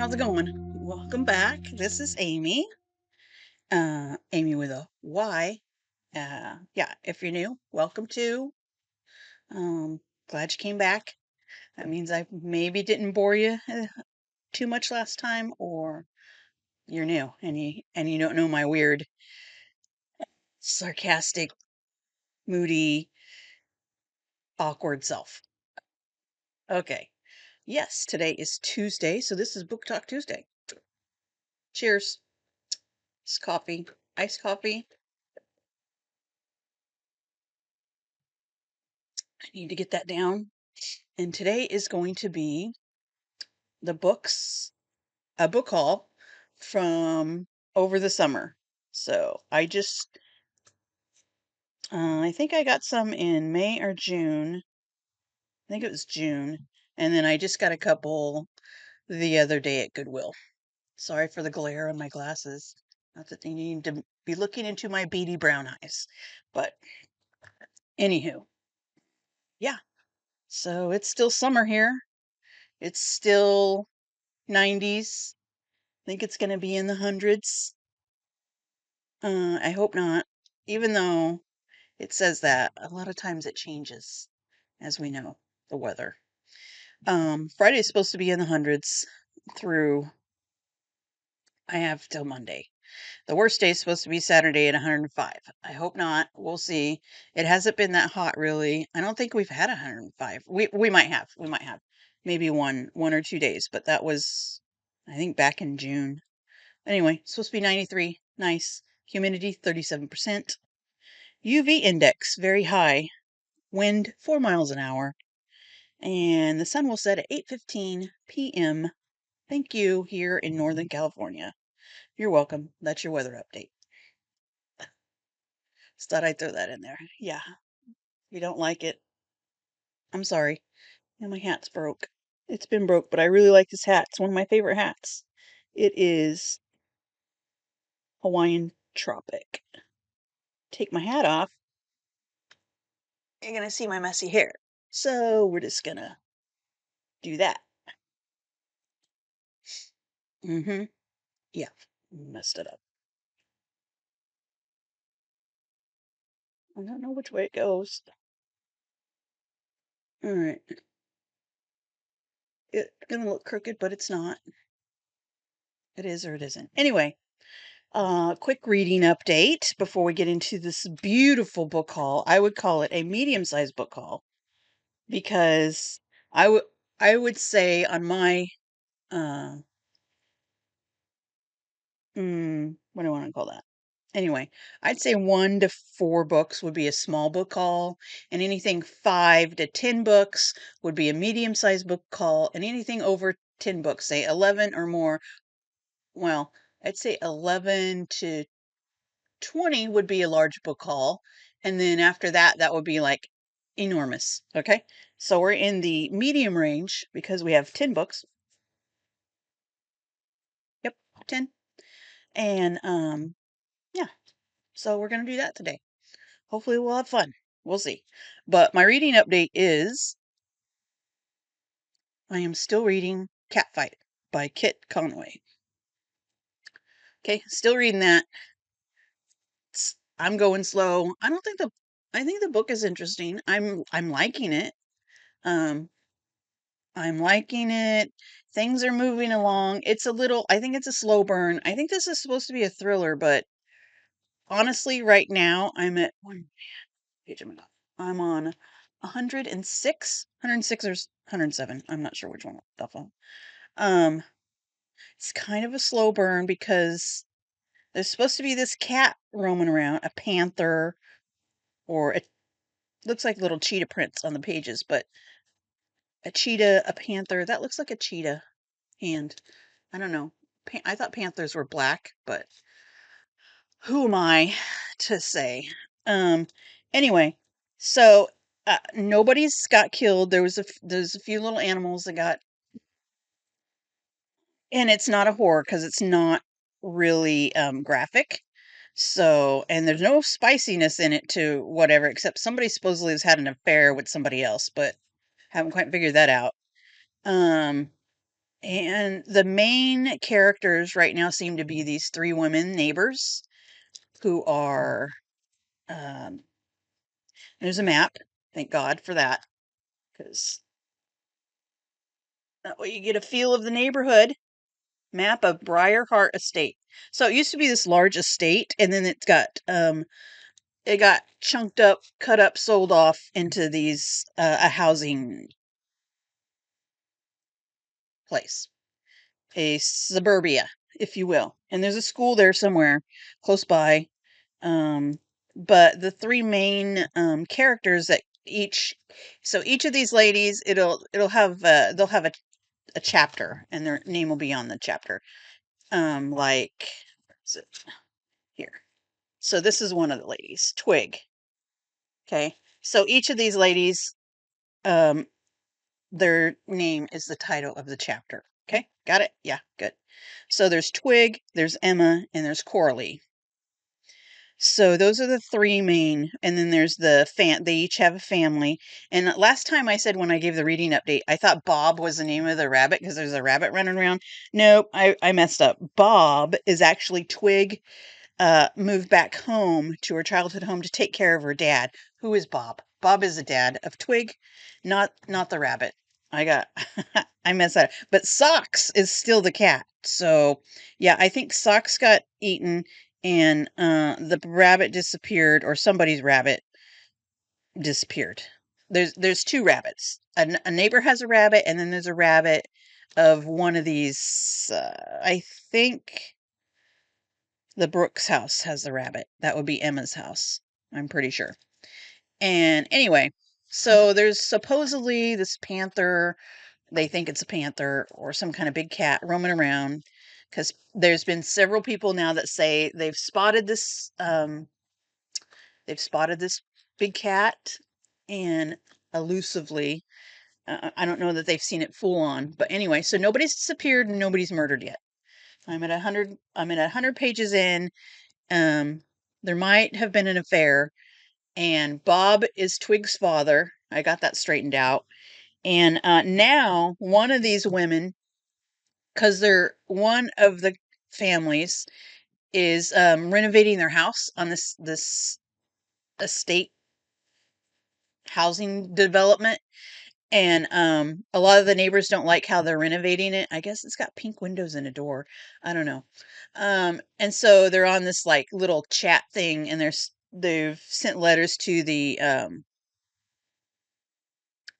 how's it going? Welcome back. This is Amy. Amy with a Y. Yeah, if you're new, welcome to. Um, Glad you came back. That means I maybe didn't bore you too much last time, or you're new and you don't know my weird, sarcastic, moody, awkward self. Okay. Yes, today is Tuesday, so this is Book Talk Tuesday. Cheers. It's coffee, iced coffee. I need to get that down. And today is going to be the books, a book haul from over the summer. So I think I got some in May or June. I think it was June. And then I just got a couple the other day at Goodwill. Sorry for the glare on my glasses. Not that they need to be looking into my beady brown eyes. But anywho, yeah. So it's still summer here. It's still 90s. I think it's going to be in the hundreds. I hope not. Even though it says that, a lot of times it changes, as we know, the weather. Friday is supposed to be in the hundreds through, I have till Monday. The worst day is supposed to be Saturday at 105. I hope not. We'll see. It hasn't been that hot, really. I don't think we've had 105. We might have. We might have. Maybe one or 2 days, but that was, I think, back in June. Anyway, it's supposed to be 93. Nice. Humidity 37%. UV index very high. Wind 4 miles an hour. And the sun will set at 8:15 p.m. Thank you, here in Northern California. You're welcome. That's your weather update. Just thought I'd throw that in there. Yeah. If you don't like it, I'm sorry. And my hat's broke. It's been broke, but I really like this hat. It's one of my favorite hats. It is Hawaiian Tropic. Take my hat off. You're going to see my messy hair. So we're just going to do that. Mm-hmm. Yeah. Messed it up. I don't know which way it goes. All right. It's gonna look crooked, but it's not. It is or it isn't. Anyway, quick reading update before we get into this beautiful book haul. I would call it a medium-sized book haul because I would I would say on my uh what do I want to call that? Anyway, I'd say 1 to 4 books would be a small book haul, and anything 5 to 10 books would be a medium-sized book haul, and anything over 10 books, say 11 or more, well, I'd say 11 to 20 would be a large book haul, and then after that, that would be like enormous. Okay, so we're in the medium range because we have 10 books. Yep, 10. And yeah, so we're gonna do that today. Hopefully we'll have fun. We'll see. But my reading update is I am still reading Catfight by Kit Conway. Okay, still reading that. I'm going slow. I think the book is interesting. I'm liking it. Um I'm liking it. Things are moving along. I think it's a slow burn. I think this is supposed to be a thriller, but honestly, right now I'm at one page. I'm on 106, 106 or 107. I'm not sure which one off on. Um, it's kind of a slow burn because there's supposed to be this cat roaming around, a panther, or it looks like little cheetah prints on the pages, but a cheetah, a panther, that looks like a cheetah hand. I don't know. I thought panthers were black, but who am I to say? Um, anyway, so nobody's got killed. There's a few little animals that got, and it's not a horror because it's not really graphic. So, and there's no spiciness in it to whatever, except somebody supposedly has had an affair with somebody else, but haven't quite figured that out. Um, And the main characters right now seem to be these three women neighbors who are, um, there's a map. Thank God for that, because that way you get a feel of the neighborhood. Map of Briarheart Estate. So it used to be this large estate, and then it got chunked up, cut up, sold off into these a housing place, a suburbia, if you will. And there's a school there somewhere close by. Um, but the three main characters that each of these ladies, it'll have they'll have a chapter, and their name will be on the chapter. Like, where is it here? So this is one of the ladies, Twig. Okay, so each of these ladies, um, their name is the title of the chapter. Okay, got it? Yeah, good. So there's Twig, there's Emma, and there's Coralie. So those are the three main, and then there's they each have a family. And last time I said when I gave the reading update, I thought Bob was the name of the rabbit because there's a rabbit running around. Nope, I messed up. Bob is actually Twig moved back home to her childhood home to take care of her dad. Who is Bob? Bob is the dad of Twig, not the rabbit. I got I messed that up. But Socks is still the cat. So yeah, I think Socks got eaten and the rabbit disappeared, or somebody's rabbit disappeared. There's two rabbits. A neighbor has a rabbit, and then there's a rabbit of one of these. I think the Brooks house has the rabbit. That would be Emma's house. I'm pretty sure. And anyway, so there's supposedly this panther. They think it's a panther or some kind of big cat roaming around, because there's been several people now that say they've spotted this big cat, and elusively. I don't know that they've seen it full on, but anyway, so nobody's disappeared and nobody's murdered yet. I'm at 100 pages in. Um, there might have been an affair, and Bob is Twig's father. I got that straightened out. And now one of these women, because they're one of the families, is renovating their house on this estate housing development. And a lot of the neighbors don't like how they're renovating it. I guess it's got pink windows and a door. I don't know. And so they're on this like little chat thing, and they've sent letters to the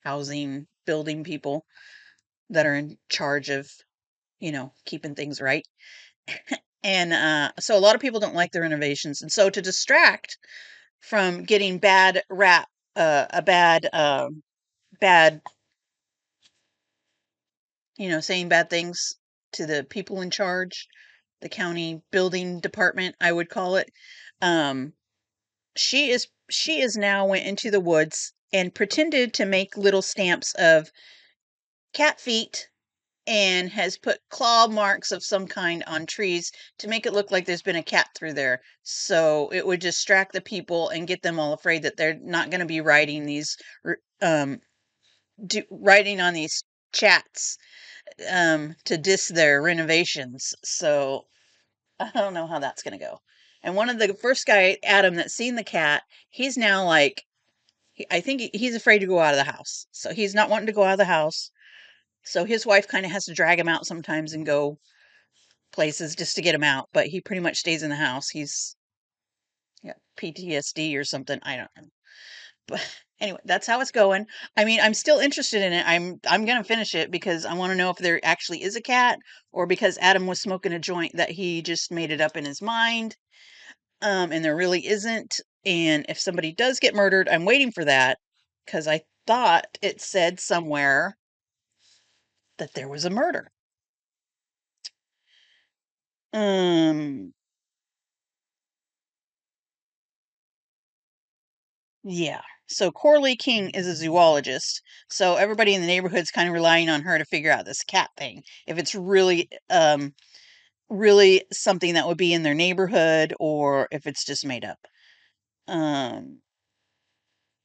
housing building people that are in charge of, keeping things right. And so a lot of people don't like the renovations. And so to distract from getting bad rap, a bad, saying bad things to the people in charge, the county building department, I would call it. Um, she is now went into the woods and pretended to make little stamps of cat feet, and has put claw marks of some kind on trees to make it look like there's been a cat through there. So it would distract the people and get them all afraid that they're not going to be writing writing on these chats to diss their renovations. So I don't know how that's going to go. And one of the first guy, Adam, that's seen the cat, he's now like, I think he's afraid to go out of the house. So he's not wanting to go out of the house. So his wife kind of has to drag him out sometimes and go places just to get him out. But he pretty much stays in the house. He's got PTSD or something. I don't know. But anyway, that's how it's going. I mean, I'm still interested in it. I'm gonna finish it because I want to know if there actually is a cat, or because Adam was smoking a joint that he just made it up in his mind, and there really isn't. And if somebody does get murdered, I'm waiting for that, because I thought it said somewhere that there was a murder. Um, yeah. So Coralie King is a zoologist. So everybody in the neighborhood's kind of relying on her to figure out this cat thing. If it's really something that would be in their neighborhood, or if it's just made up. Um,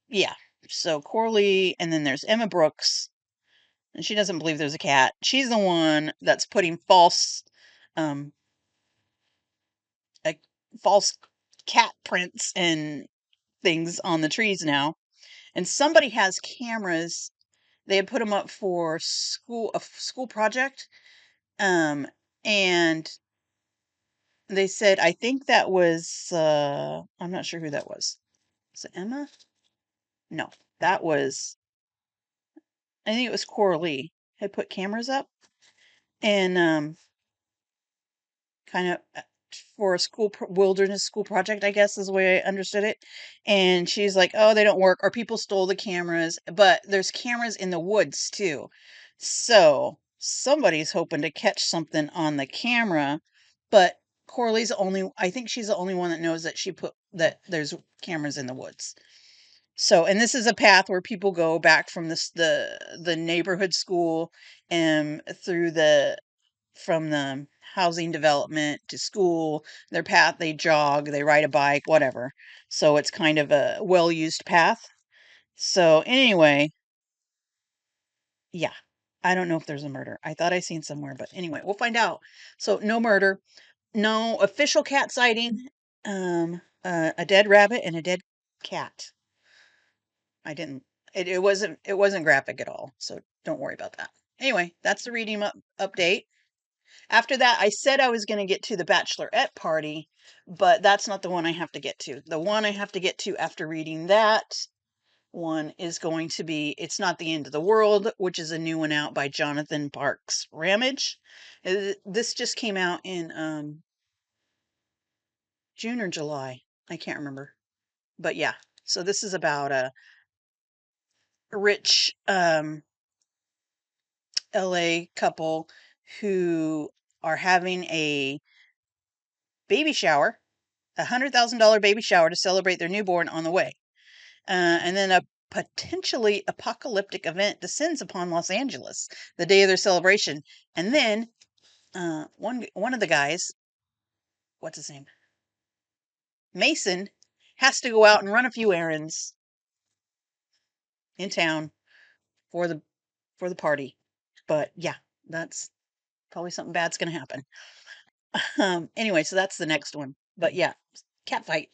yeah. So Coralie, and then there's Emma Brooks. and she doesn't believe there's a cat. She's the one that's putting um, uh, false cat prints and things on the trees now. And somebody has cameras. They had put them up for a school project, um, and they said, I think that was, I'm not sure who that was. Was it Emma? No, that was, I think it was Coralie had put cameras up, and kind of for a wilderness school project, I guess is the way I understood it. And she's like, "Oh, they don't work, or people stole the cameras." But there's cameras in the woods too, so somebody's hoping to catch something on the camera. But I think she's the only one that knows that there's cameras in the woods. So, and this is a path where people go back from the neighborhood school and through the from the housing development to school. Their path, they jog, they ride a bike, whatever. So it's kind of a well-used path. So anyway, yeah. I don't know if there's a murder. I thought I seen somewhere, but anyway, we'll find out. So no murder, no official cat sighting, a dead rabbit and a dead cat. I didn't it wasn't graphic at all, so don't worry about that. Anyway, that's the reading update. After that, I said I was going to get to the bachelorette party, but that's not the one I have to get to. The one I have to get to after reading that one is going to be It's Not the End of the World, which is a new one out by Jonathan Parks Ramage. This just came out in June or July. I can't remember. But yeah, so this is about a rich LA couple who are having a baby shower, $100,000 baby shower to celebrate their newborn on the way. And then a potentially apocalyptic event descends upon Los Angeles the day of their celebration. And then one of the guys, what's his name? Mason, has to go out and run a few errands in town for the party. But yeah, that's probably something bad's gonna happen. Anyway, so that's the next one. But yeah, cat fight.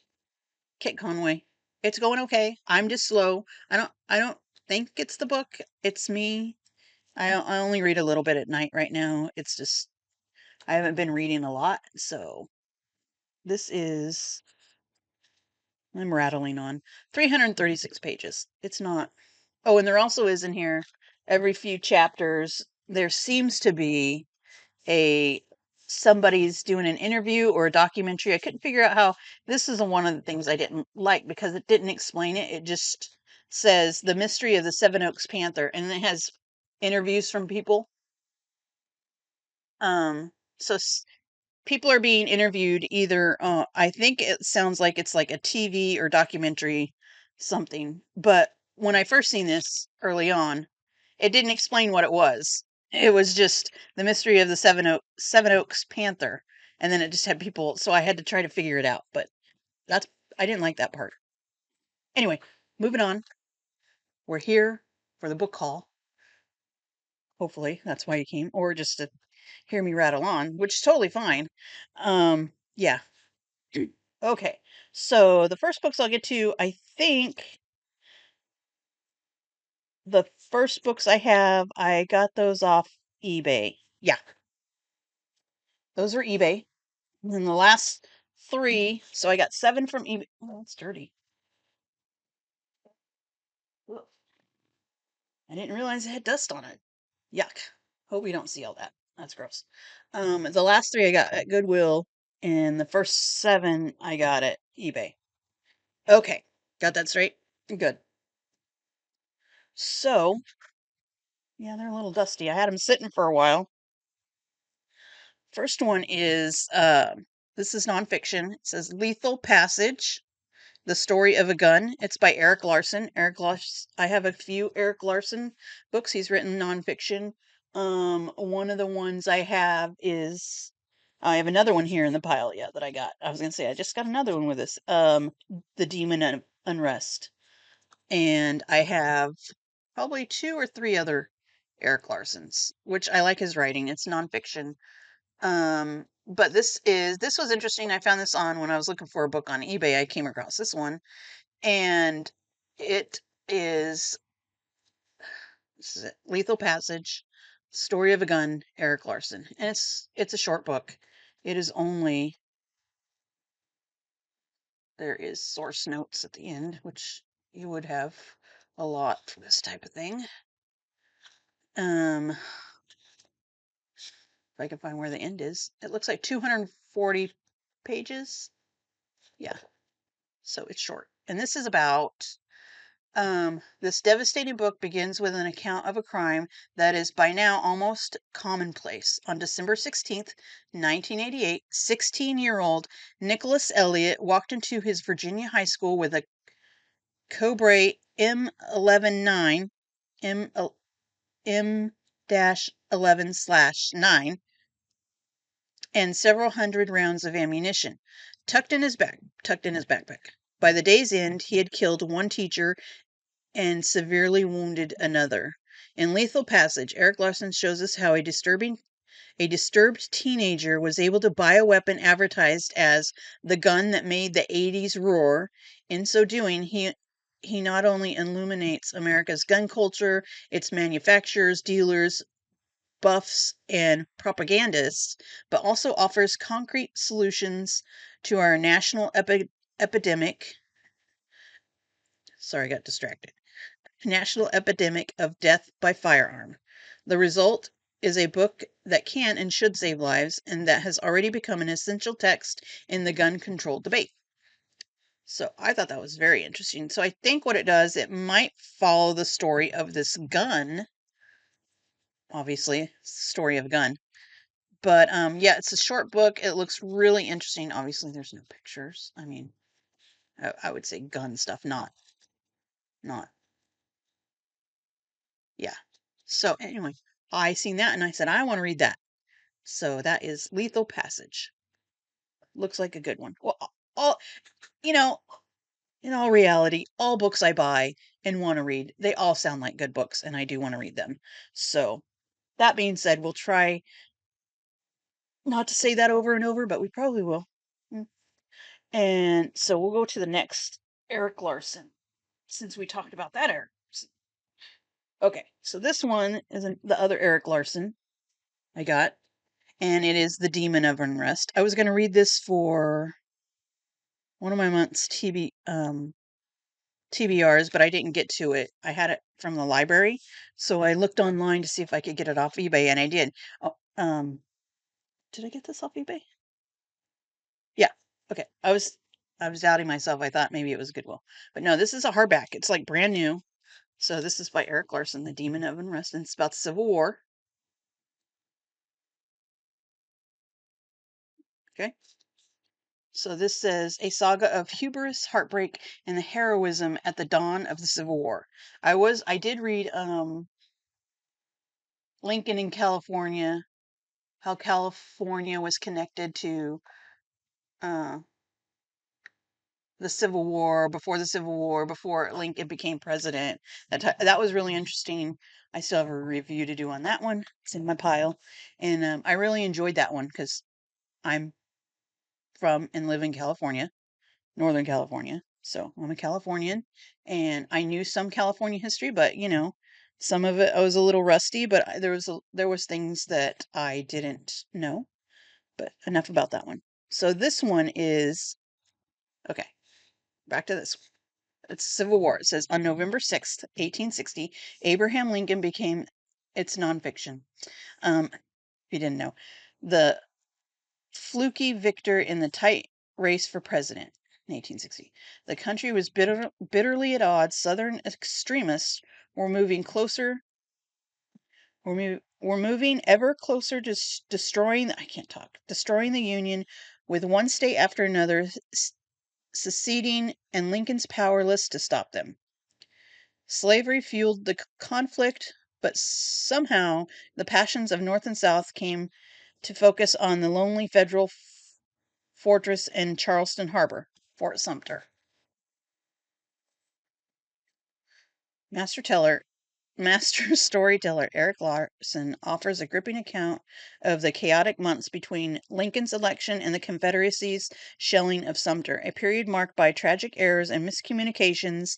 Kit Conway. It's going okay. I'm just slow. I don't think it's the book. It's me. I only read a little bit at night right now. It's just I haven't been reading a lot, so this is I'm rattling on 336 pages. It's not. Oh, and there also is in here every few chapters there seems to be a somebody's doing an interview or a documentary. I couldn't figure out how this is one of the things I didn't like because it didn't explain it. It just says the mystery of the Seven Oaks Panther, and it has interviews from people. So people are being interviewed either. I think it sounds like it's like a TV or documentary something. But when I first seen this early on, it didn't explain what it was. It was just the mystery of the Seven Oaks Panther, and then it just had people. So I had to try to figure it out. But that's I didn't like that part. Anyway, moving on. We're here for the book call. Hopefully that's why you came, or just to hear me rattle on, which is totally fine. Yeah. Okay. So the first books I'll get to, I think the first books I got those off eBay. Yeah, those were eBay. And then the last three, so I got 7 from eBay. Oh, that's dirty. Ugh, I didn't realize it had dust on it. Yuck. Hope we don't see all that. That's gross. The last 3 I got at Goodwill, and the first 7 I got at eBay. Okay, got that straight? Good. So, yeah, they're a little dusty. I had them sitting for a while. First one is this is nonfiction. It says Lethal Passage, The Story of a Gun. It's by Eric Larson. I have a few Eric Larson books. He's written nonfiction. One of the ones I have another one here in the pile, yeah, that I got. I was gonna say I just got another one with this. The Demon Unrest. And I have probably 2 or 3 other Eric Larson's, which I like his writing. It's nonfiction. But this was interesting. I found this on when I was looking for a book on eBay. I came across this one, and it is this is it, Lethal Passage, Story of a Gun, Eric Larson, and it's a short book. It is only there is source notes at the end, which you would have a lot for this type of thing. If I can find where the end is, it looks like 240 pages. Yeah, so it's short. And this is about this devastating book begins with an account of a crime that is by now almost commonplace. On December 16th, 1988, 16-year-old Nicholas Elliott walked into his Virginia high school with a Cobra M11-9 M-11/9 and several hundred rounds of ammunition tucked in his backpack. By the day's end, he had killed one teacher and severely wounded another. In Lethal Passage, Eric Larson shows us how a disturbed teenager was able to buy a weapon advertised as the gun that made the 80s roar. In so doing, he not only illuminates America's gun culture, its manufacturers, dealers, buffs, and propagandists, but also offers concrete solutions to our national epidemic. Sorry, I got distracted. National epidemic of death by firearm. The result is a book that can and should save lives and that has already become an essential text in the gun control debate. So I thought that was very interesting. So I think what it does, it might follow the story of this gun. Obviously, story of a gun. But yeah, it's a short book. It looks really interesting. Obviously, there's no pictures. I mean, I would say gun stuff, not yeah. So anyway, I seen that and I said I want to read that. So that is Lethal Passage. Looks like a good one. Well, all you know, in all reality, all books I buy and want to read, they all sound like good books, and I do want to read them. So that being said, we'll try not to say that over and over, but we probably will. Mm. And so we'll go to the next Eric Larson, since we talked about that Eric. Okay, so this one is the other Eric Larson I got, and it is The Demon of Unrest. I was going to read this for one of my month's TBRs, but I didn't get to it. I had it from the library, so I looked online to see if I could get it off eBay, and I did. Oh, did I get this off eBay? Yeah. Okay. I was doubting myself. I thought maybe it was Goodwill, but no. This is a hardback. It's like brand new. So this is by Eric Larson, The Demon of Unrest, and it's about the Civil War. Okay. So this says a saga of hubris, heartbreak, and the heroism at the dawn of the Civil War. I did read Lincoln in California, how California was connected to uh, the Civil War, before Lincoln became president. That was really interesting. I still have a review to do on that one. It's in my pile, and I really enjoyed that one because I'm from and live in California, Northern California. So I'm a Californian, and I knew some California history, but some of it I was a little rusty. But there was things that I didn't know. But enough about that one. So this one is okay. Back to this. It's Civil War. It says on November 6th, 1860, Abraham Lincoln became. It's nonfiction. If you didn't know, the fluky victor in the tight race for president in 1860. The country was bitterly at odds. Southern extremists were moving closer. Were moving ever closer to destroying. I can't talk. Destroying the Union, with one state after another seceding, and Lincoln's powerless to stop them. Slavery fueled the conflict, but somehow the passions of North and South came to focus on the lonely federal fortress in Charleston Harbor, Fort Sumter. Master Teller master storyteller Eric Larson offers a gripping account of the chaotic months between Lincoln's election and the Confederacy's shelling of Sumter, a period marked by tragic errors and miscommunications,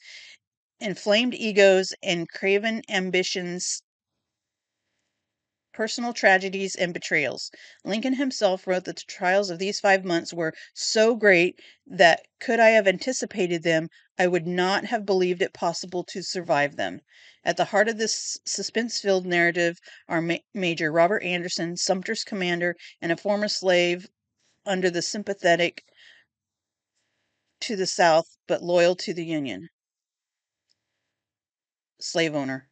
inflamed egos and craven ambitions, personal tragedies, and betrayals. Lincoln himself wrote that the trials of these 5 months were so great that, could I have anticipated them, I would not have believed it possible to survive them. At the heart of this suspense filled narrative are Major Robert Anderson, Sumter's commander, and a former slave under the sympathetic to the South but loyal to the Union. Slave owner.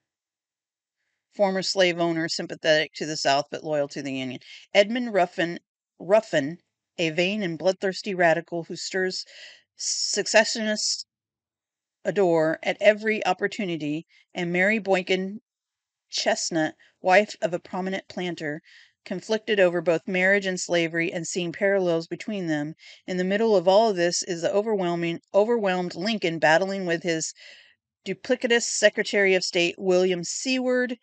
Former slave owner, sympathetic to the South but loyal to the Union. Edmund Ruffin, a vain and bloodthirsty radical who stirs secessionists adore at every opportunity, and Mary Boykin Chestnut, wife of a prominent planter, conflicted over both marriage and slavery and seeing parallels between them. In the middle of all of this is the overwhelmed Lincoln battling with his duplicitous Secretary of State William Seward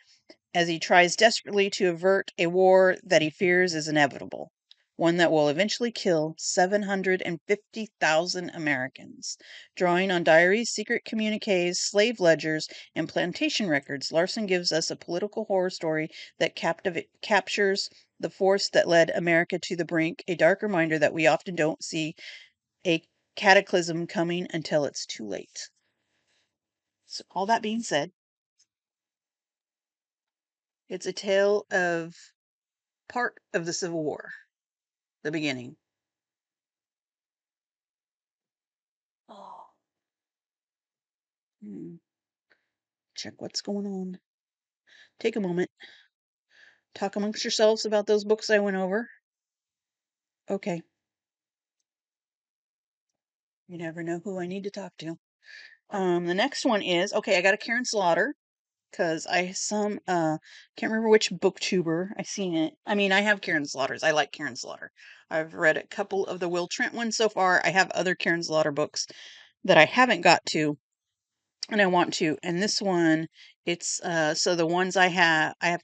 as he tries desperately to avert a war that he fears is inevitable, one that will eventually kill 750,000 Americans. Drawing on diaries, secret communiques, slave ledgers, and plantation records, Larson gives us a political horror story that captures the force that led America to the brink, a dark reminder that we often don't see a cataclysm coming until it's too late. So, all that being said, it's a tale of part of the Civil War, the beginning. Oh. Check what's going on. Take a moment. Talk amongst yourselves about those books I went over. Okay. You never know who I need to talk to. The next one is, okay, I got a Karen Slaughter because can't remember which booktuber I seen it. I mean, I have Karen Slaughters. I like Karen Slaughter. I've read a couple of the Will Trent ones so far. I have other Karen Slaughter books that I haven't got to, and I want to. And this one, it's so the ones I have I have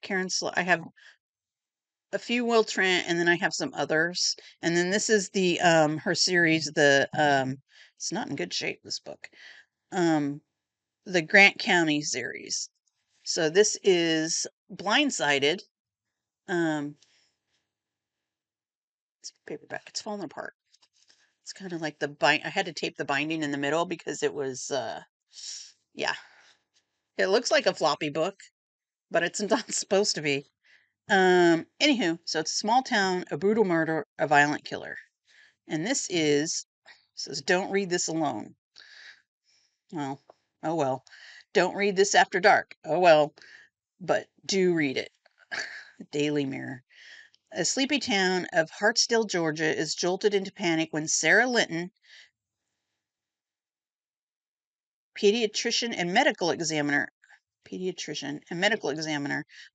a few Will Trent, and then I have some others. And then this is the her series, it's not in good shape, this book. The Grant County series. So this is Blindsided. Um it's paperback. It's falling apart. It's kind of like I had to tape the binding in the middle because it was yeah. It looks like a floppy book, but it's not supposed to be. Anywho, so it's a small town, a brutal murder, a violent killer. And says, don't read this alone. Well, oh well. Don't read this after dark. Oh well. But do read it. Daily Mirror. A sleepy town of Hartsdale, Georgia is jolted into panic when Sarah Linton, pediatrician and medical examiner,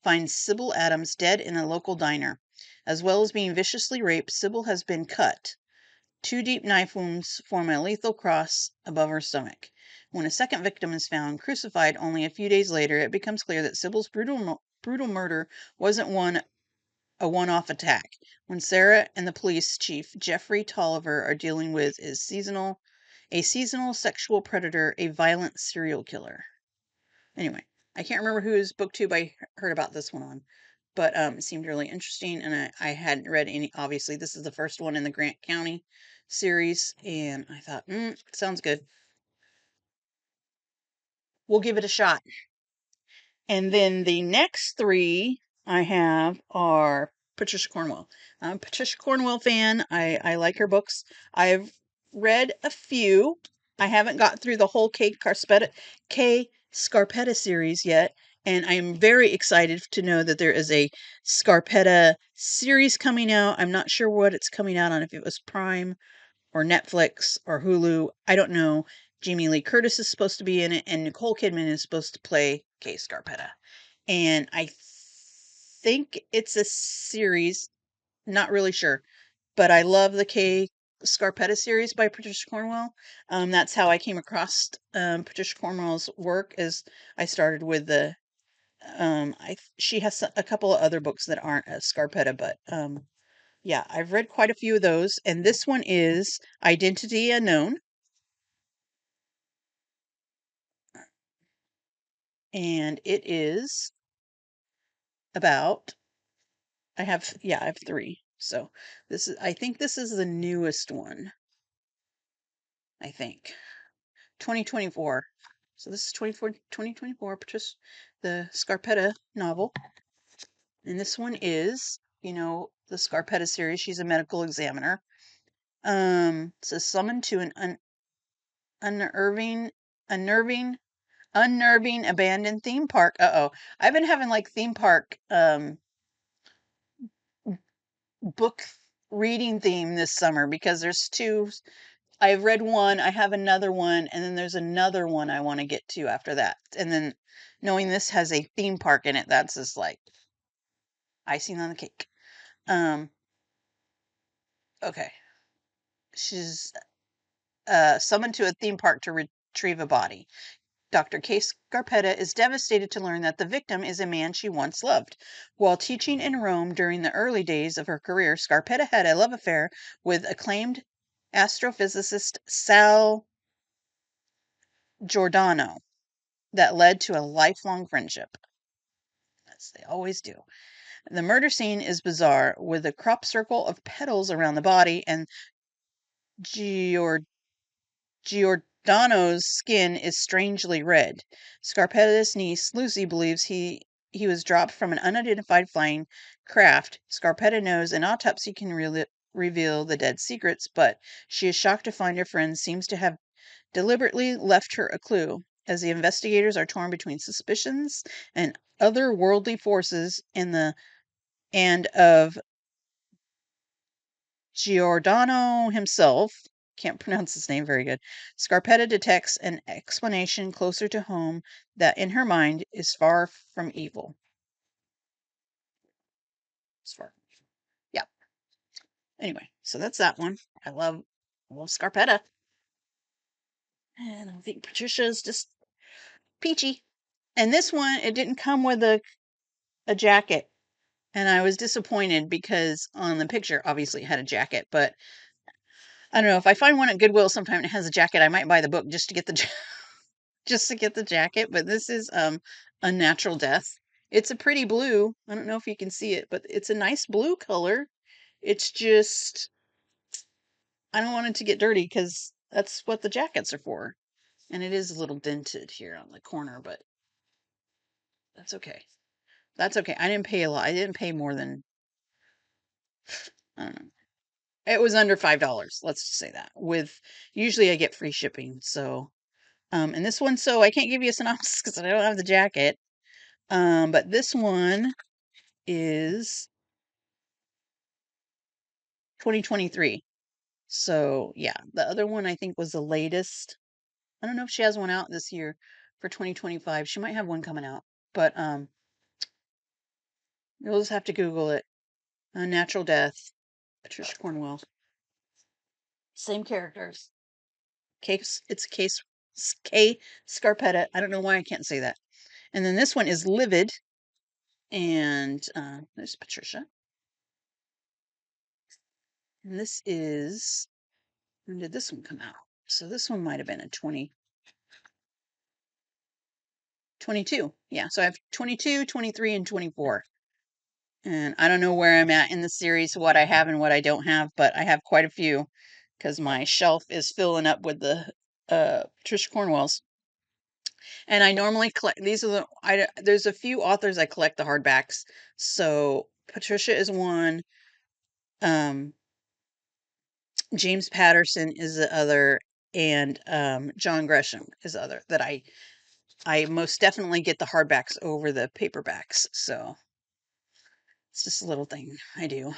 finds Sybil Adams dead in a local diner. As well as being viciously raped, Sybil has been cut. 2 deep knife wounds form a lethal cross above her stomach. When a second victim is found, crucified only a few days later, it becomes clear that Sybil's brutal murder wasn't a one-off attack. When Sarah and the police chief, Jeffrey Tolliver, are dealing with a seasonal sexual predator, a violent serial killer. Anyway, I can't remember whose booktube I heard about this one on, but it seemed really interesting, and I hadn't read any. Obviously, this is the first one in the Grant County series, and I thought, sounds good. We'll give it a shot. And then the next three I have are Patricia Cornwell. I'm a Patricia Cornwell fan. I like her books. I've read a few. I haven't got through the whole K. Scarpetta series yet, and I am very excited to know that there is a Scarpetta series coming out. I'm not sure what it's coming out on, if it was Prime or Netflix or Hulu. I don't know. Jamie Lee Curtis is supposed to be in it, and Nicole Kidman is supposed to play Kay Scarpetta. And I think it's a series, not really sure, but I love the Kay Scarpetta series by Patricia Cornwell. That's how I came across Patricia Cornwell's work. As I started with the she has a couple of other books that aren't a Scarpetta, but yeah, I've read quite a few of those, and this one is Identity Unknown, and it is about I have three. So I think this is the newest one. I think 2024. So this is 2024, Patricia, the Scarpetta novel, and this one is the Scarpetta series. She's a medical examiner. Says summoned to an unnerving, unnerving, unnerving abandoned theme park. Uh-oh. I've been having like theme park book reading theme this summer because there's two. I've read one, I have another one, and then there's another one I want to get to after that. And then knowing this has a theme park in it, that's just like icing on the cake. Um okay. She's summoned to a theme park to retrieve a body. Dr. Kay Scarpetta is devastated to learn that the victim is a man she once loved. While teaching in Rome during the early days of her career, Scarpetta had a love affair with acclaimed astrophysicist Sal Giordano that led to a lifelong friendship, as they always do. The murder scene is bizarre, with a crop circle of petals around the body, and Gior- Giordano's skin is strangely red. Scarpetta's niece, Lucy, believes he was dropped from an unidentified flying craft. Scarpetta knows an autopsy can reveal the dead's secrets, but she is shocked to find her friend seems to have deliberately left her a clue. As the investigators are torn between suspicions and otherworldly forces and of Giordano himself, can't pronounce his name very good, Scarpetta detects an explanation closer to home that, in her mind, is far from evil. It's far. Yeah. Anyway, so that's that one. I love Scarpetta. And I think Patricia's just peachy. And this one, it didn't come with a jacket. And I was disappointed because on the picture, obviously, it had a jacket. But I don't know, if I find one at Goodwill sometime and it has a jacket, I might buy the book just to get just to get the jacket. But this is Unnatural Death. It's a pretty blue. I don't know if you can see it, but it's a nice blue color. It's just I don't want it to get dirty because that's what the jackets are for. And it is a little dented here on the corner, but that's okay. That's okay. I didn't pay a lot. I didn't pay more than I don't know. It was under $5. Let's just say that. With usually I get free shipping, so and this one, so I can't give you a synopsis because I don't have the jacket. But this one is 2023. So yeah, the other one I think was the latest. I don't know if she has one out this year for 2025. She might have one coming out, but you'll just have to Google it. Natural Death, Patricia Cornwell. Same characters. It's K Scarpetta. I don't know why I can't say that. And then this one is Livid, and there's Patricia. And this is when did this one come out? So this one might have been a 2022. Yeah, so I have 22, 23, and 24. And I don't know where I'm at in the series, what I have and what I don't have, but I have quite a few because my shelf is filling up with the Patricia Cornwell's. And I normally collect these are there's a few authors I collect the hardbacks. So Patricia is one. Um, James Patterson is the other, and John Gresham is the other that I most definitely get the hardbacks over the paperbacks. So it's just a little thing I do.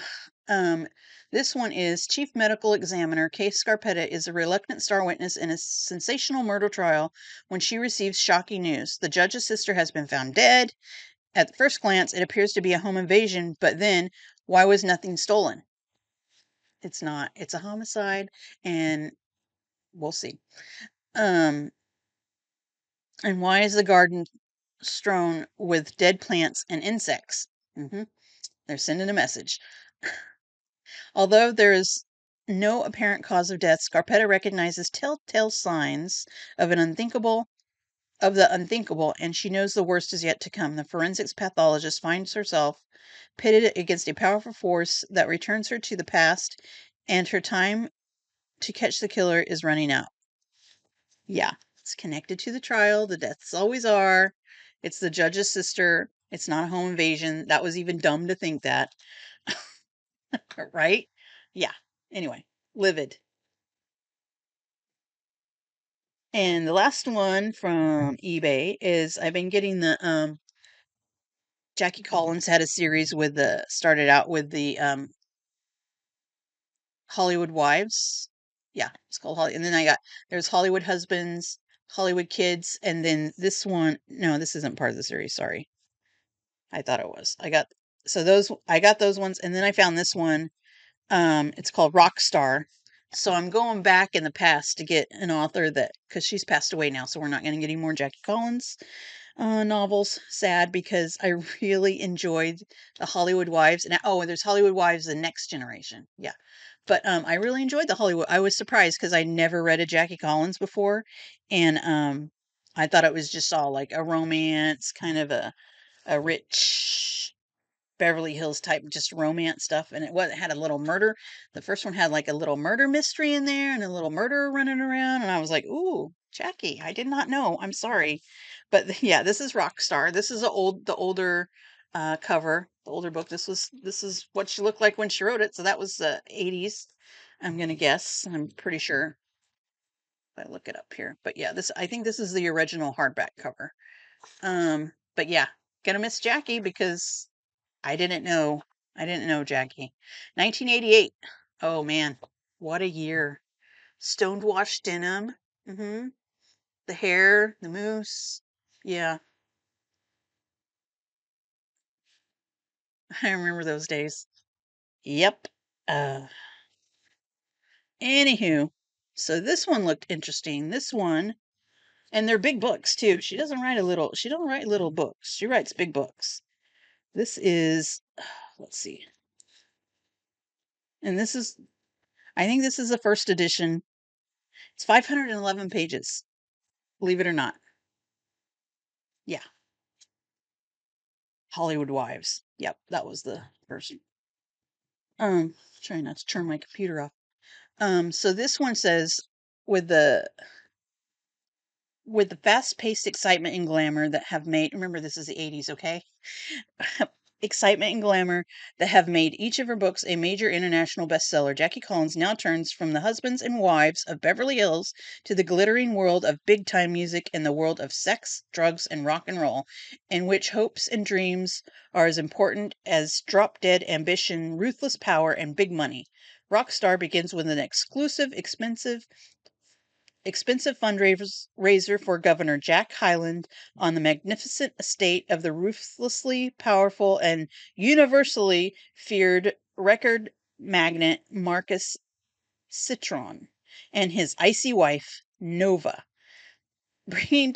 Um, this one is Chief Medical Examiner Kay Scarpetta is a reluctant star witness in a sensational murder trial when she receives shocking news. The judge's sister has been found dead. At first glance, it appears to be a home invasion, but then why was nothing stolen? It's not. It's a homicide, and we'll see. Um, and why is the garden strewn with dead plants and insects. They're sending a message. Although there is no apparent cause of death, Scarpetta recognizes telltale signs of the unthinkable, and she knows the worst is yet to come. The forensics pathologist finds herself pitted against a powerful force that returns her to the past, and her time to catch the killer is running out. Yeah, it's connected to the trial. The deaths always are. It's the judge's sister. It's not a home invasion. That was even dumb to think that. Right? Yeah. Anyway, livid. And the last one from eBay is I've been getting the Jackie Collins had a series with the started out with the Hollywood Wives. Yeah, it's called Holly. And then there's Hollywood Husbands, Hollywood Kids, and then this one. No, this isn't part of the series. Sorry, I thought it was. I got those ones, and then I found this one. It's called Rockstar. So I'm going back in the past to get an author that because she's passed away now, so we're not going to get any more Jackie Collins novels. Sad because I really enjoyed the Hollywood Wives, and there's Hollywood Wives: The Next Generation. Yeah, but I really enjoyed the Hollywood. I was surprised because I never read a Jackie Collins before, and I thought it was just all like a romance, kind of a rich Beverly Hills type just romance stuff, and it had a little murder. The first one had like a little murder mystery in there and a little murderer running around, and I was like, "Ooh, Jackie, I did not know. I'm sorry." But yeah, this is Rockstar. This is the older cover, the older book. This is what she looked like when she wrote it. So that was 80s. I'm gonna guess. I'm pretty sure if I look it up here. But yeah, this I think this is the original hardback cover. But yeah, gonna miss Jackie because I didn't know. I didn't know Jackie. 1988. Oh man, what a year. Stoned washed denim. hmm The hair, the moose. Yeah, I remember those days. Yep. Uh, Anywho, so this one looked interesting. This one, and they're big books too. She don't write little books. She writes big books. This is, let's see. And I think this is the first edition. It's 511 pages, believe it or not. Yeah. Hollywood Wives. Yep, that was the first. Trying not to turn my computer off. So this one says with the fast-paced excitement and glamour that have made remember this is the 80s, okay? Excitement and glamour that have made each of her books a major international bestseller, Jackie Collins now turns from the husbands and wives of Beverly Hills to the glittering world of big time music and the world of sex, drugs, and rock and roll, in which hopes and dreams are as important as drop dead ambition, ruthless power, and big money. Rockstar begins with an expensive fundraiser for Governor Jack Hyland on the magnificent estate of the ruthlessly powerful and universally feared record magnate Marcus Citron and his icy wife, Nova. Bringing,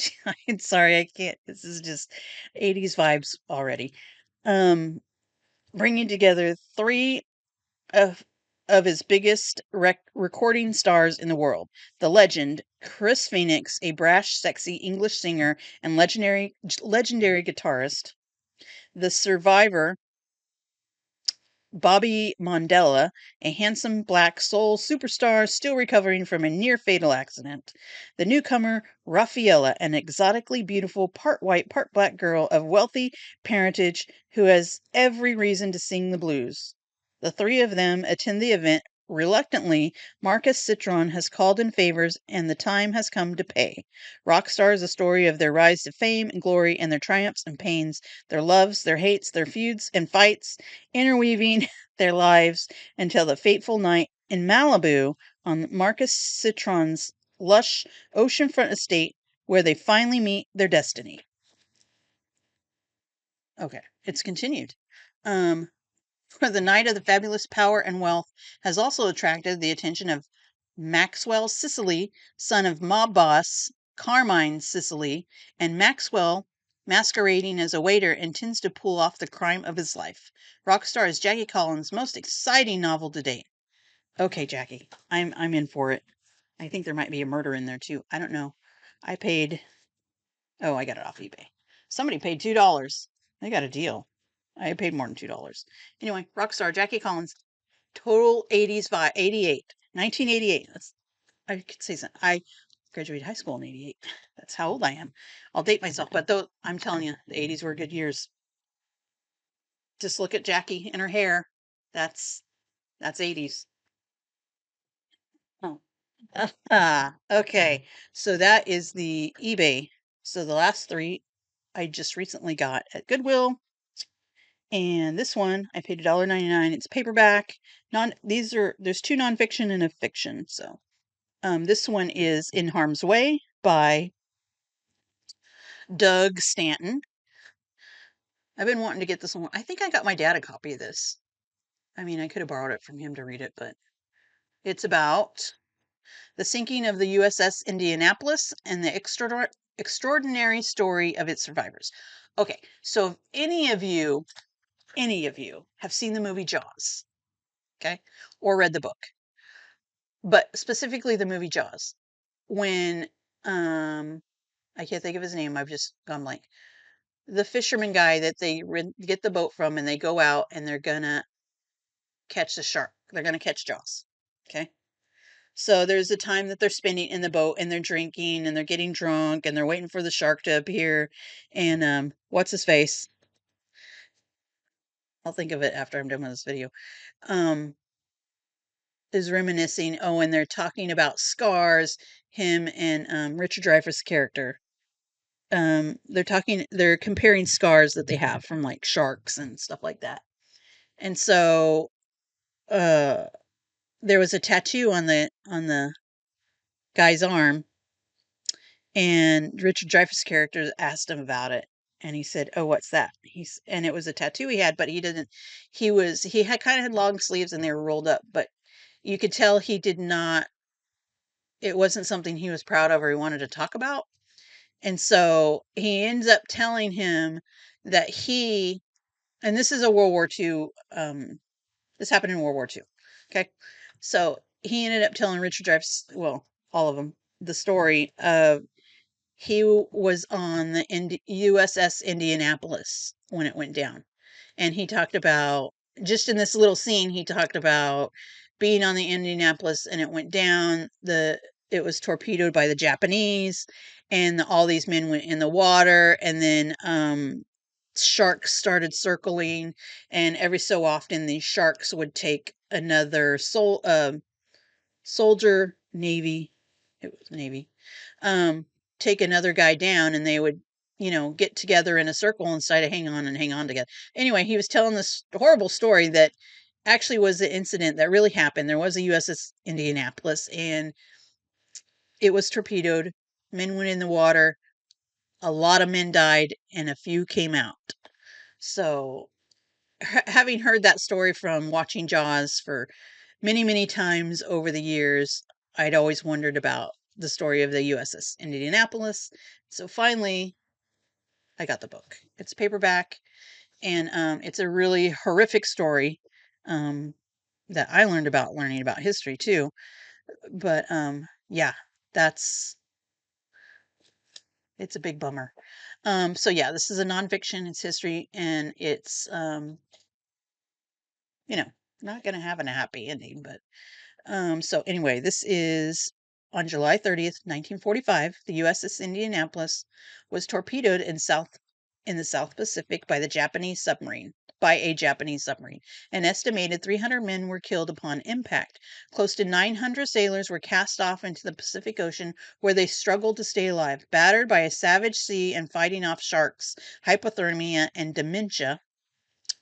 I'm sorry, I can't, this is just 80s vibes already. Um, Bringing together three of his biggest recording stars in the world. The legend, Chris Phoenix, a brash, sexy English singer and legendary guitarist. The survivor, Bobby Mondella, a handsome black soul superstar still recovering from a near fatal accident. The newcomer, Rafaela, an exotically beautiful, part white, part black girl of wealthy parentage who has every reason to sing the blues. The three of them attend the event. Reluctantly, Marcus Citron has called in favors, and the time has come to pay. Rockstar is a story of their rise to fame and glory and their triumphs and pains, their loves, their hates, their feuds and fights, interweaving their lives until the fateful night in Malibu on Marcus Citron's lush oceanfront estate where they finally meet their destiny. Okay, it's continued. Um, for the night of the fabulous power and wealth has also attracted the attention of Maxwell Sicily, son of mob boss Carmine Sicily, and Maxwell masquerading as a waiter, intends to pull off the crime of his life. Rock star is Jackie Collins' most exciting novel to date. Okay, Jackie, I'm in for it. I think there might be a murder in there too. I don't know. I paid. Oh, I got it off eBay. Somebody paid $2. They got a deal. I paid more than $2. Anyway, rock star Jackie Collins, total 80s vibe. 88, 1988. I could say something. I graduated high school in 88. That's how old I am. I'll date myself, but though I'm telling you, the 80s were good years. Just look at Jackie and her hair. That's that's 80s. Oh. Okay. So that is the eBay. So the last three I just recently got at Goodwill. And this one I paid $1.99. It's paperback. There's two nonfiction and a fiction. So this one is In Harm's Way by Doug Stanton. I've been wanting to get this one. I think I got my dad a copy of this. I mean, I could have borrowed it from him to read it, but it's about the sinking of the USS Indianapolis and the extraordinary story of its survivors. Okay, so if any of you have seen the movie Jaws, okay, or read the book, but specifically the movie Jaws, when I can't think of his name, I've just gone blank. The fisherman guy that they get the boat from, and they go out and they're gonna catch the shark. They're gonna catch Jaws. Okay. So there's a time that they're spending in the boat and they're drinking and they're getting drunk and they're waiting for the shark to appear. And what's his face? I'll think of it after I'm done with this video. Um, is reminiscing. Oh, and they're talking about scars. Him and Richard Dreyfuss' character. They're comparing scars that they have from like sharks and stuff like that. And so uh there was a tattoo on the guy's arm, and Richard Dreyfuss' character asked him about it, and he said, "Oh, what's that?" And it was a tattoo he had, but he didn't. He had kind of had long sleeves and they were rolled up, but you could tell he did not. It wasn't something he was proud of or he wanted to talk about, and so he ends up telling him that and this is a World War II. This happened in World War II. Okay, so he ended up telling Richard Dreyfuss, well, all of them, the story of he was on the USS Indianapolis when it went down. And he talked about, just in this little scene, he talked about being on the Indianapolis and it went down. It was torpedoed by the Japanese, and all these men went in the water, and then sharks started circling, and every so often these sharks would take another soldier, Navy, it was Navy, um, take another guy down, and they would, get together in a circle and try to hang on together. Anyway, he was telling this horrible story that actually was the incident that really happened. There was a USS Indianapolis, and it was torpedoed. Men went in the water. A lot of men died, and a few came out. So, having heard that story from watching Jaws for many, many times over the years, I'd always wondered about the story of the USS Indianapolis. So finally, I got the book. It's paperback, and it's a really horrific story um, that I learned about learning about history too. But yeah, that's it's a big bummer. So yeah, this is a nonfiction. It's history, and it's you know not going to have a happy ending, but so anyway, this is on July 30th, 1945, the USS Indianapolis was torpedoed in the South Pacific by a Japanese submarine. An estimated 300 men were killed upon impact. Close to 900 sailors were cast off into the Pacific Ocean, where they struggled to stay alive, battered by a savage sea and fighting off sharks, hypothermia, and dementia.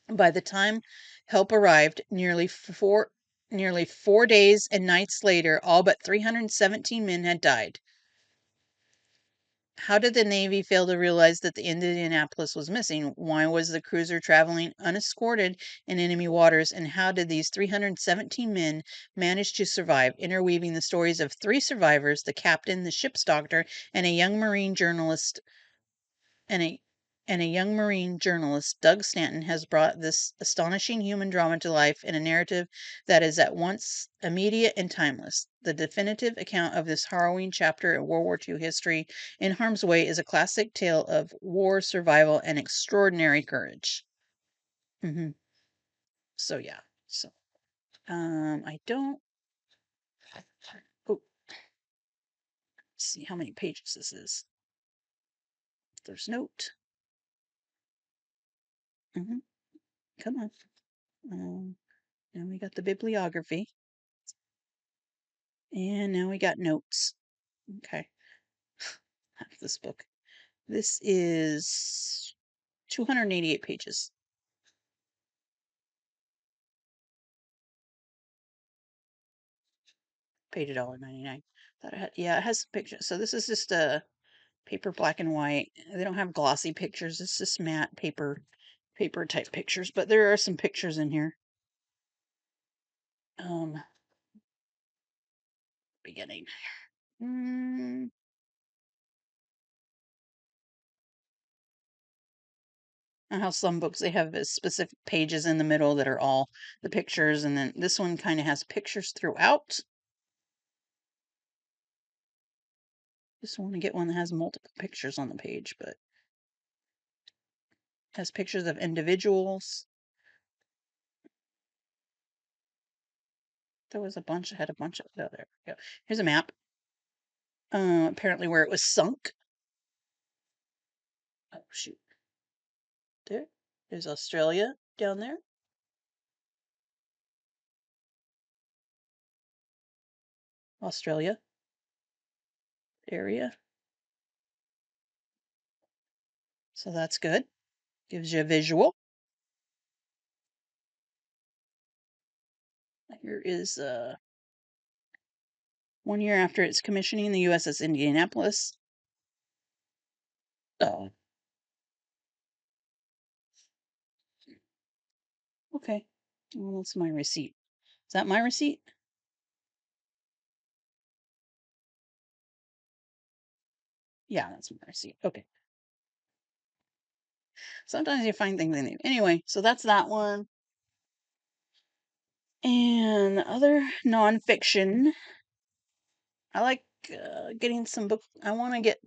By the time help arrived, nearly 4 days and nights later, all but 317 men had died. How did the Navy fail to realize that the Indianapolis was missing? Why was the cruiser traveling unescorted in enemy waters? And how did these 317 men manage to survive? Interweaving the stories of three survivors, the captain, the ship's doctor, and a young marine journalist, and a and a young marine journalist, Doug Stanton, has brought this astonishing human drama to life in a narrative that is at once immediate and timeless. The definitive account of this harrowing chapter in World War II history in harm's way is a classic tale of war, survival, and extraordinary courage. hmm So yeah. So I don't. Oh, let's see how many pages this is. There's note. hmm Come on. Now we got the bibliography, and now we got notes. Okay, half this book. This is 288 pages. Paid $1.99. Thought it had, yeah, it has pictures. So this is just a paper black and white. They don't have glossy pictures. It's just matte paper type pictures. But there are some pictures in here. Um, Beginning. Mm, and how some books they have specific pages in the middle that are all the pictures, and then this one kind of has pictures throughout. Just want to get one that has multiple pictures on the page, but has pictures of individuals. There was a bunch. I had a bunch of. Oh, there we go. Here's a map. Apparently where it was sunk. Oh shoot! There's Australia down there. Australia area. So that's good. Gives you a visual. Here is 1 year after its commissioning, the USS Indianapolis. Oh, okay. Well, that's my receipt. Is that my receipt? Yeah, that's my receipt. Okay. Sometimes you find things in there. Anyway, so that's that one. And other nonfiction, I like getting some book. I want to get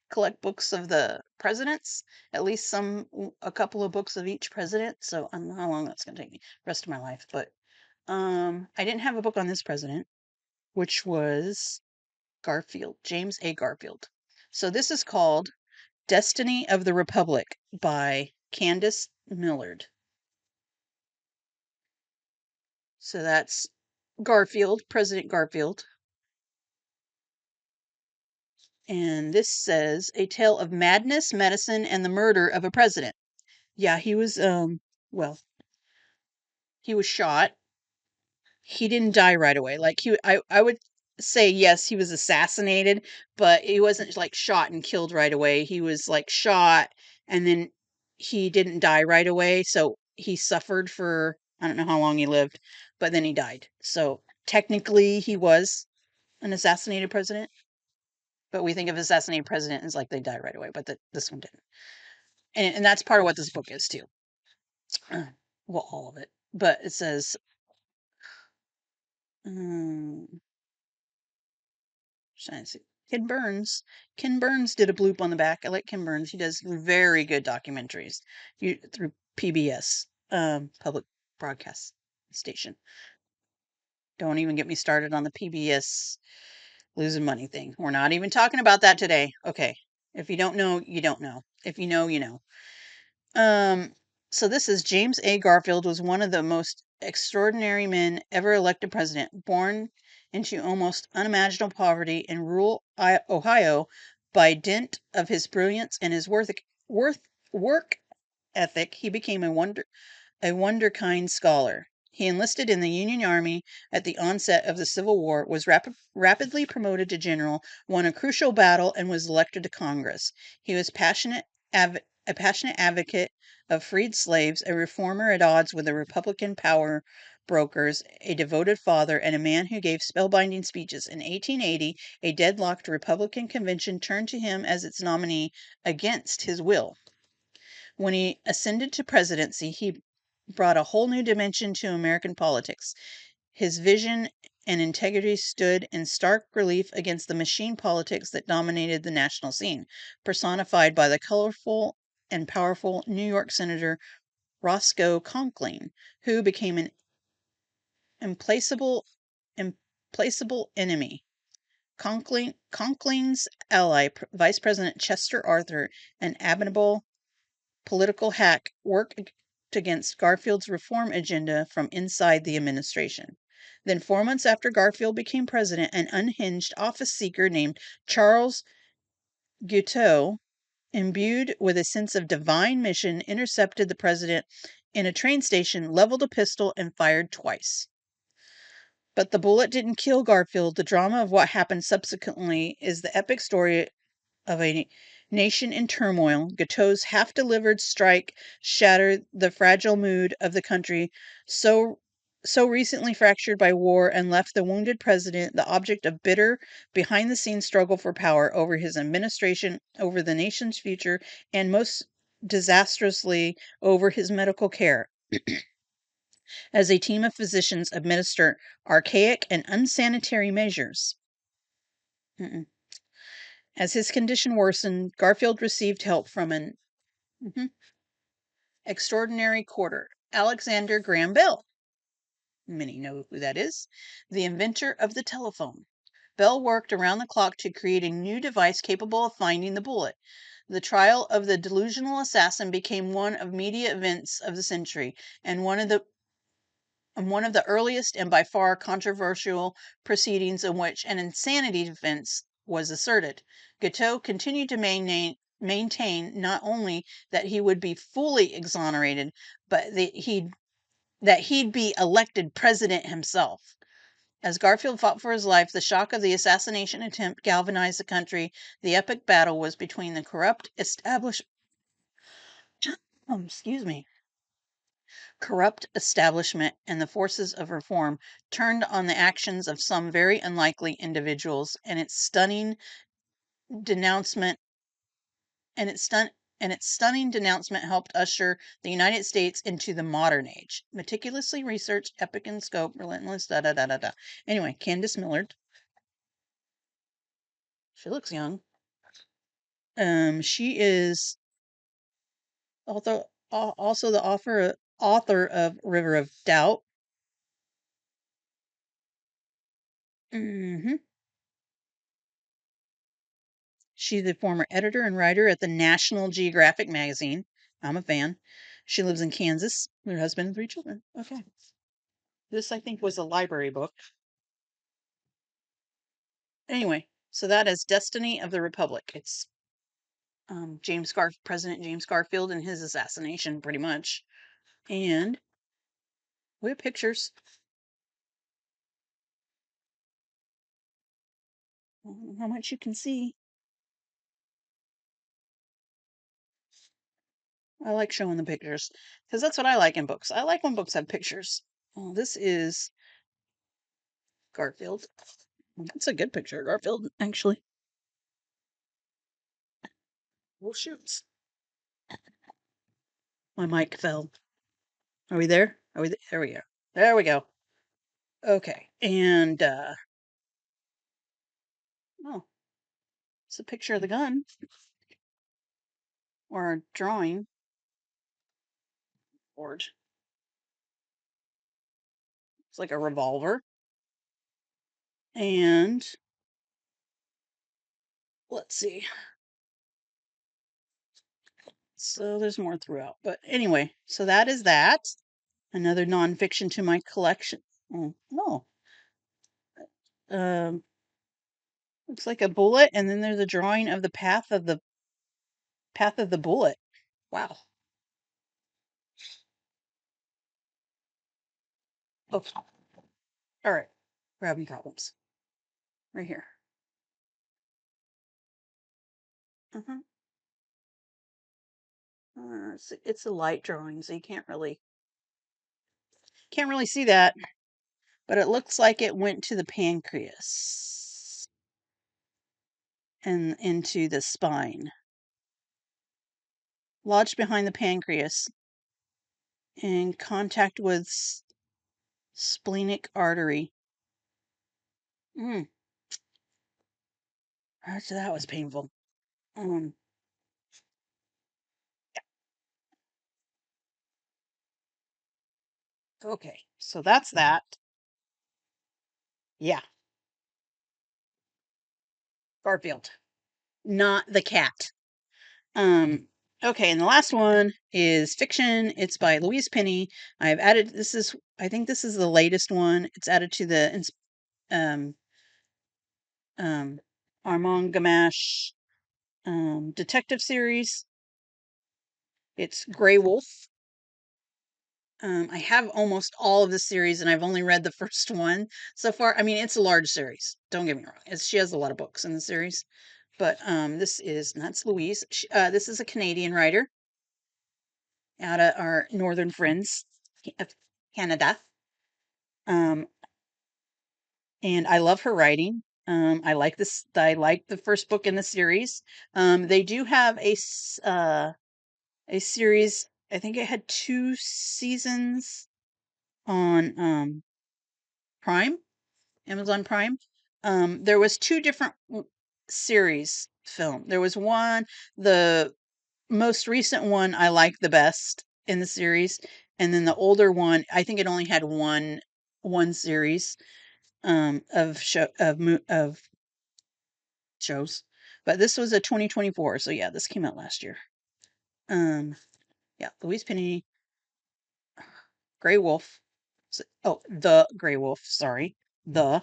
collect books of the presidents, at least a couple of books of each president. So I don't know how long that's going to take me, the rest of my life. But I didn't have a book on this president, which was Garfield, James A. Garfield. So this is called Destiny of the Republic by Candace Millard. So that's Garfield, President Garfield. And this says a tale of madness, medicine, and the murder of a president. Yeah, he was well, he was shot. He didn't die right away. Like I would say yes, he was assassinated, but he wasn't like shot and killed right away. He was like shot and then he didn't die right away, so he suffered for I don't know how long he lived, but then he died. So technically he was an assassinated president, but we think of assassinated president as like they die right away, but this one didn't. And that's part of what this book is too. Well, all of it. But it says, um, trying to see. Ken Burns did a bloop on the back. I like Ken Burns. He does very good documentaries through PBS, public broadcast station. Don't even get me started on the PBS losing money thing. We're not even talking about that today. Okay. If you don't know, you don't know. If you know, you know. Um, so this is James A. Garfield was one of the most extraordinary men ever elected president, born into almost unimaginable poverty in rural Ohio by dint of his brilliance and his worth, work ethic, he became a wonderkind scholar. He enlisted in the Union Army at the onset of the Civil War, was rapidly promoted to general, won a crucial battle, and was elected to Congress. He was a passionate advocate of freed slaves, a reformer at odds with the Republican power brokers, a devoted father, and a man who gave spellbinding speeches. In 1880, a deadlocked Republican convention turned to him as its nominee against his will. When he ascended to presidency, he brought a whole new dimension to American politics. His vision and integrity stood in stark relief against the machine politics that dominated the national scene, personified by the colorful and powerful New York Senator Roscoe Conkling, who became an implacable implacable enemy. Conkling's ally, Vice President Chester Arthur, an abominable political hack, worked against Garfield's reform agenda from inside the administration. Then, 4 months after Garfield became president, an unhinged office seeker named Charles Guiteau, imbued with a sense of divine mission, intercepted the president in a train station, leveled a pistol, and fired twice. But the bullet didn't kill Garfield. The drama of what happened subsequently is the epic story of a nation in turmoil. Guiteau's half delivered strike shattered the fragile mood of the country, so recently fractured by war, and left the wounded president the object of bitter, behind the scenes struggle for power over his administration, over the nation's future, and most disastrously over his medical care. As a team of physicians administer archaic and unsanitary measures. Mm-mm. As his condition worsened, Garfield received help from an extraordinary quarter, Alexander Graham Bell. Many know who that is. The inventor of the telephone. Bell worked around the clock to create a new device capable of finding the bullet. The trial of the delusional assassin became one of media events of the century, and one of the earliest and by far controversial proceedings in which an insanity defense was asserted. Guiteau continued to maintain not only that he would be fully exonerated, but that he'd be elected president himself. As Garfield fought for his life, the shock of the assassination attempt galvanized the country. The epic battle was between the corrupt excuse me, corrupt establishment and the forces of reform, turned on the actions of some very unlikely individuals, and its stunning denouncement and its stunning denouncement helped usher the United States into the modern age. Meticulously researched, epic in scope, relentless, da da da da da. Anyway, Candace Millard. She looks young. She is also the author of River of Doubt. hmm She's the former editor and writer at the National Geographic magazine. I'm a fan. She lives in Kansas with her husband and 3 children. Okay. This, I think, was a library book. Anyway, so that is Destiny of the Republic. It's President James Garfield and his assassination, pretty much. And we have pictures. I don't know how much you can see. I like showing the pictures because that's what I like in books. I like when books have pictures. Oh, this is Garfield. That's a good picture of Garfield, actually. Well, shoots. My mic fell. Are we there? There we go. There we go. Okay. And, oh, it's a picture of the gun or a drawing board. It's like a revolver. And let's see. So there's more throughout. But anyway, so that is that. Another nonfiction to my collection. Oh. Um, looks like a bullet, and then there's a drawing of the path of the bullet. Wow. Oh, all right. We're having problems. Right here. Uh-huh. It's a light drawing, so you can't really see that, but it looks like it went to the pancreas and into the spine. lodged behind the pancreas in contact with splenic artery. Mm, that was painful. Um, okay, so that's that. Yeah, Garfield, not the cat. Okay, and the last one is fiction. It's by Louise Penny. I've added I think this is the latest one. It's added to the um um Armand Gamache detective series. It's Grey Wolf. I have almost all of the series, and I've only read the first one so far. I mean, it's a large series. Don't get me wrong. She has a lot of books in the series, but that's Louise. This is a Canadian writer out of our northern friends of Canada. Um, and I love her writing. I like this. I like the first book in the series. They do have a series. I think it had 2 seasons on Prime, Amazon Prime. There was 2 different series film. There was one, the most recent one I like the best in the series, and then the older one, I think it only had one series of shows. But this was a 2024, so yeah, this came out last year. Um, yeah, Louise Penny, Grey Wolf. The Grey Wolf. Sorry, the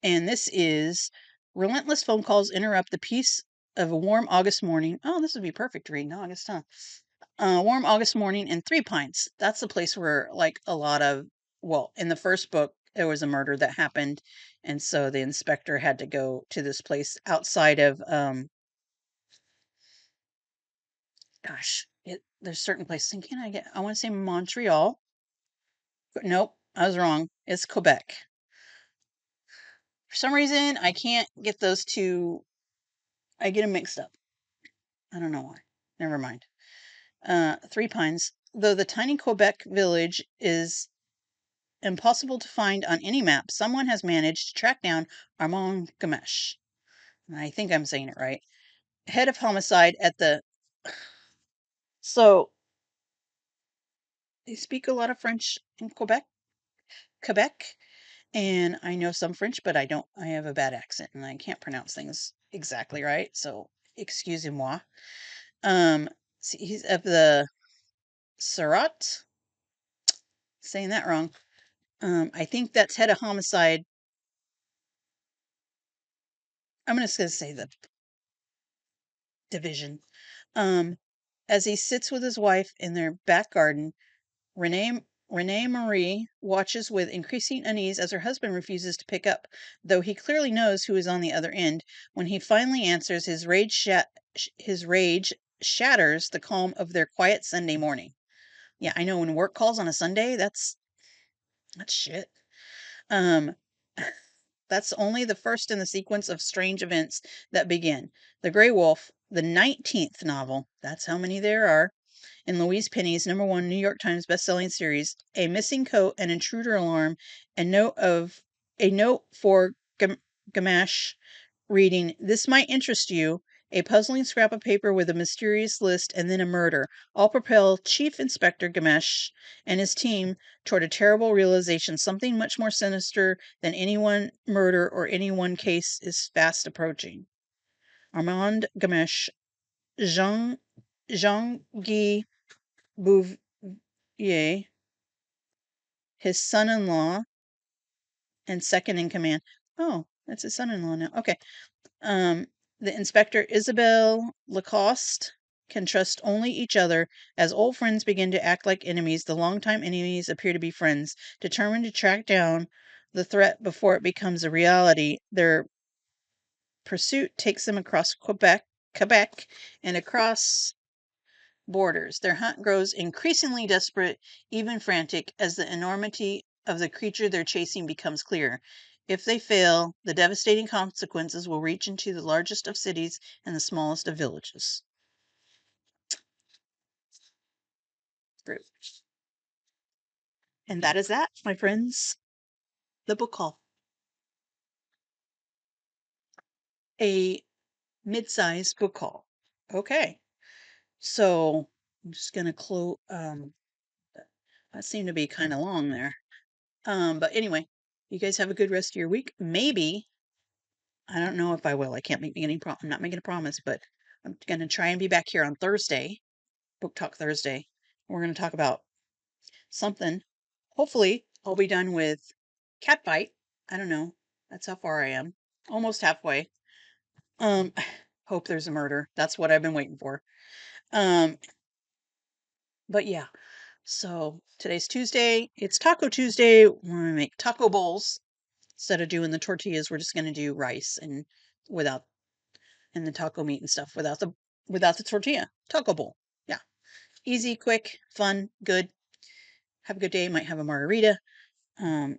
and this is relentless phone calls interrupt the peace of a warm August morning. Oh, this would be perfect to read in August, huh? Warm August morning in Three Pines. That's the place where, like, in the first book, there was a murder that happened, and so the inspector had to go to this place outside of, there's certain places. And I want to say Montreal. Nope, I was wrong. It's Quebec. For some reason, I can't get those two. I get them mixed up. I don't know why. Never mind. Three Pines. Though the tiny Quebec village is impossible to find on any map, someone has managed to track down Armand Gamesh. And I think I'm saying it right. Head of homicide at the. So, they speak a lot of French in Quebec, and I know some French, but I don't. I have a bad accent and I can't pronounce things exactly right. So, excusez-moi. He's of the Surat. Saying that wrong. I think that's head of homicide. I'm just gonna say the division. Um, as he sits with his wife in their back garden, Renee Renee Marie watches with increasing unease as her husband refuses to pick up, though he clearly knows who is on the other end. When he finally answers, his rage shatters the calm of their quiet Sunday morning. Yeah, I know when work calls on a Sunday, that's shit. Um, That's only the first in the sequence of strange events that begin. The Grey Wolf, the 19th novel, that's how many there are, in Louise Penny's #1 New York Times bestselling series, a missing coat, an intruder alarm, a note for Gamache reading, "This might interest you," a puzzling scrap of paper with a mysterious list, and then a murder, all propel Chief Inspector Gamache and his team toward a terrible realization something much more sinister than any one murder or any one case is fast approaching. Armand Gamache, Jean Jean Guy Bouvier, his son-in-law and second in command. Oh, that's his son-in-law now. Okay. Um, the inspector, Isabelle Lacoste, can trust only each other. As old friends begin to act like enemies, the longtime enemies appear to be friends. Determined to track down the threat before it becomes a reality, their pursuit takes them across Quebec, and across borders. Their hunt grows increasingly desperate, even frantic, as the enormity of the creature they're chasing becomes clear. If they fail, the devastating consequences will reach into the largest of cities and the smallest of villages. fruit. And that is that, my friends. The book haul. A mid-sized book haul. Okay. So I'm just gonna close. That seemed to be kind of long there. But anyway, you guys have a good rest of your week. Maybe I don't know if I will. I can't make any I'm not making a promise, but I'm gonna try and be back here on Thursday, Book Talk Thursday. We're gonna talk about something. Hopefully, I'll be done with Cat Fight. I don't know. That's how far I am. Almost halfway. Um, hope there's a murder. That's what I've been waiting for. Um, but yeah. So today's Tuesday. It's Taco Tuesday. We're gonna make taco bowls. Instead of doing the tortillas, we're just gonna do rice and without and the taco meat and stuff without the tortilla. Taco bowl. Yeah. Easy, quick, fun, good. Have a good day. Might have a margarita. Um,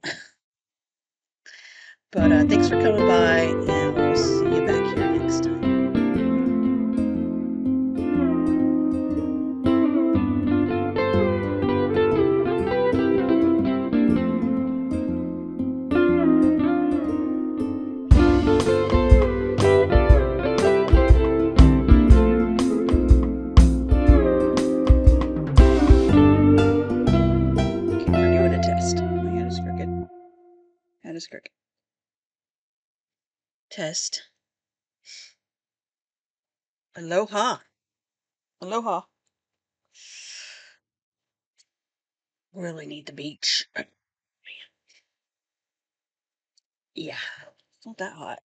but thanks for coming by, and we'll see you back here next time. Okay, we're doing a test. My head is crooked. Head is crooked. Test. Aloha. Aloha. Really need the beach. Yeah. It's not that hot.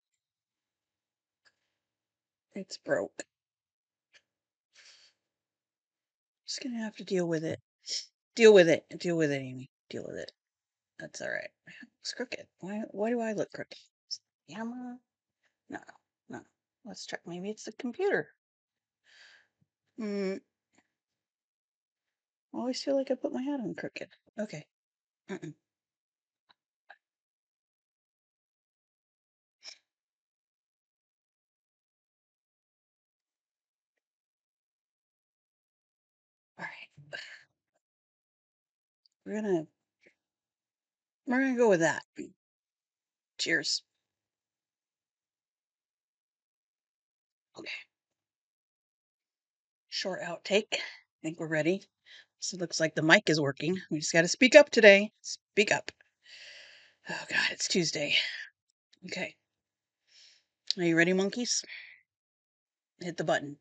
It's broke. Just gonna have to deal with it. Deal with it. Deal with it, Amy. Deal with it. That's all right. It's crooked. Why do I look crooked? Is it the camera? No, no. Let's check. Maybe it's the computer. I always feel like I put my hat on crooked. Okay. Mm-mm. All right. We're gonna go with that. Cheers. Okay. Short outtake. I think we're ready. So it looks like the mic is working. We just got to speak up today. Speak up. Oh God, it's Tuesday. Okay. Are you ready, monkeys? Hit the button.